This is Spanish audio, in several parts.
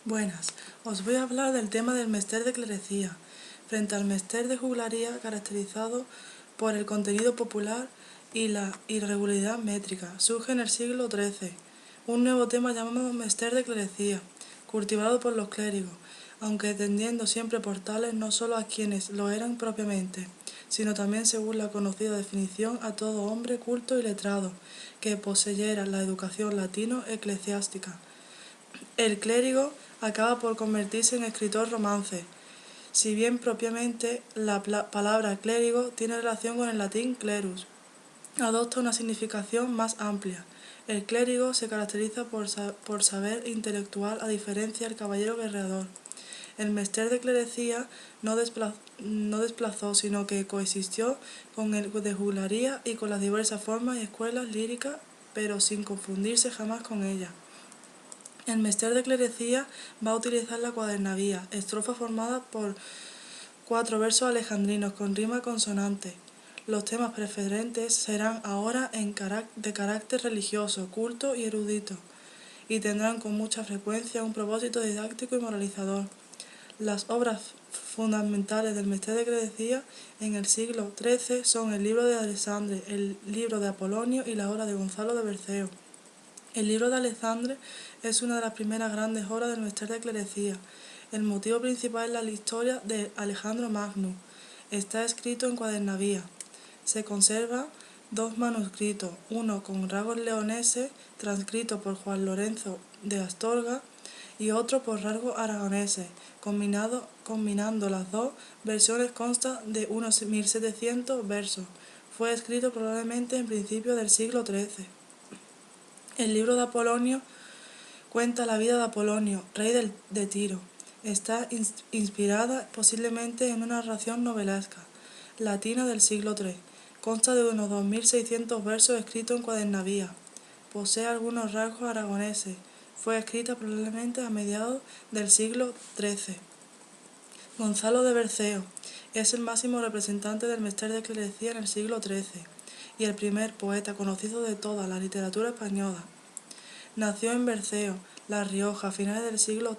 Buenas, os voy a hablar del tema del mester de clerecía, frente al mester de juglaría caracterizado por el contenido popular y la irregularidad métrica. Surge en el siglo XIII un nuevo tema llamado mester de clerecía, cultivado por los clérigos, aunque tendiendo siempre por tales no solo a quienes lo eran propiamente, sino también según la conocida definición a todo hombre culto y letrado, que poseyera la educación latino-eclesiástica. El clérigo acaba por convertirse en escritor romance, si bien propiamente la palabra clérigo tiene relación con el latín clerus, adopta una significación más amplia. El clérigo se caracteriza por saber intelectual a diferencia del caballero guerreador. El mester de clerecía no desplazó, sino que coexistió con el de juglaría y con las diversas formas y escuelas líricas, pero sin confundirse jamás con ellas. El mester de clerecía va a utilizar la cuadernavía, estrofa formada por 4 versos alejandrinos con rima consonante. Los temas preferentes serán ahora de carácter religioso, culto y erudito, y tendrán con mucha frecuencia un propósito didáctico y moralizador. Las obras fundamentales del mester de clerecía en el siglo XIII son el libro de Alexandre, el libro de Apolonio y la obra de Gonzalo de Berceo. El libro de Alexandre es una de las primeras grandes obras del mester de clerecía. El motivo principal es la historia de Alejandro Magno. Está escrito en cuadernavía. Se conservan 2 manuscritos, uno con rasgos leoneses, transcrito por Juan Lorenzo de Astorga, y otro por rasgos aragoneses. Combinando las dos versiones consta de unos 1700 versos. Fue escrito probablemente en principios del siglo XIII. El libro de Apolonio cuenta la vida de Apolonio, rey de Tiro. Está inspirada posiblemente en una narración novelesca latina del siglo III. Consta de unos 2600 versos escritos en cuadernavía. Posee algunos rasgos aragoneses. Fue escrita probablemente a mediados del siglo XIII. Gonzalo de Berceo es el máximo representante del mester de clerecía en el siglo XIII y el primer poeta conocido de toda la literatura española. Nació en Berceo, La Rioja, a finales del siglo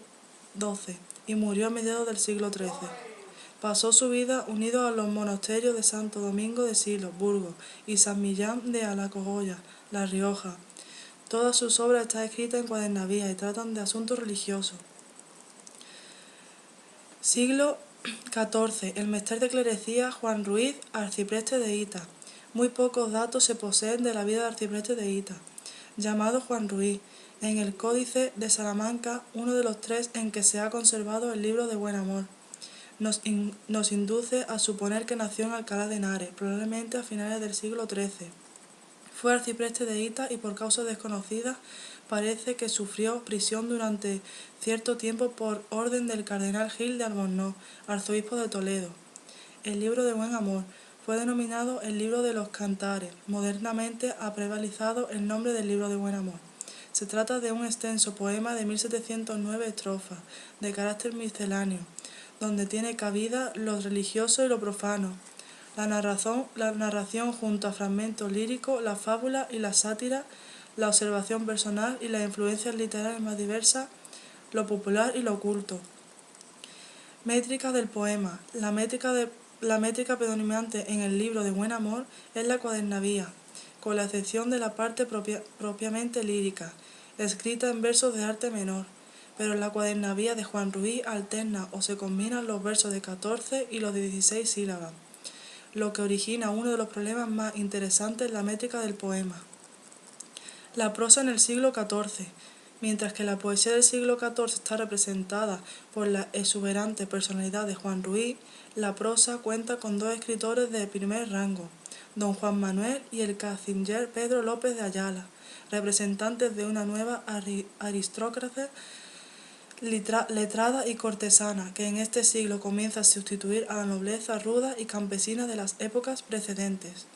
XII y murió a mediados del siglo XIII. Pasó su vida unido a los monasterios de Santo Domingo de Silos, Burgos, y San Millán de Alacogoya, La Rioja. Todas sus obras están escritas en cuadernavía y tratan de asuntos religiosos. Siglo XIV. El mester de clerecía Juan Ruiz, arcipreste de Hita. Muy pocos datos se poseen de la vida del arcipreste de Hita, llamado Juan Ruiz. En el Códice de Salamanca, uno de los 3 en que se ha conservado el libro de Buen Amor, nos induce a suponer que nació en Alcalá de Henares, probablemente a finales del siglo XIII. Fue arcipreste de Hita y por causas desconocidas parece que sufrió prisión durante cierto tiempo por orden del cardenal Gil de Albornoz, arzobispo de Toledo. El libro de Buen Amor fue denominado el libro de los Cantares. Modernamente ha prevalizado el nombre del libro de Buen Amor. Se trata de un extenso poema de 1709 estrofas, de carácter misceláneo, donde tiene cabida lo religioso y lo profano, la narración junto a fragmentos líricos, la fábula y la sátira, la observación personal y las influencias literarias más diversas, lo popular y lo oculto. Métrica del poema. La métrica predominante en el libro de Buen Amor es la cuadernavía, con la excepción de la parte propiamente lírica, escrita en versos de arte menor, pero en la cuadernavía de Juan Ruiz alterna o se combinan los versos de 14 y los de 16 sílabas, lo que origina uno de los problemas más interesantes en la métrica del poema. La prosa en el siglo XIV. Mientras que la poesía del siglo XIV está representada por la exuberante personalidad de Juan Ruiz, la prosa cuenta con 2 escritores de primer rango, don Juan Manuel y el canciller Pedro López de Ayala, representantes de una nueva aristócrata letrada y cortesana, que en este siglo comienza a sustituir a la nobleza ruda y campesina de las épocas precedentes.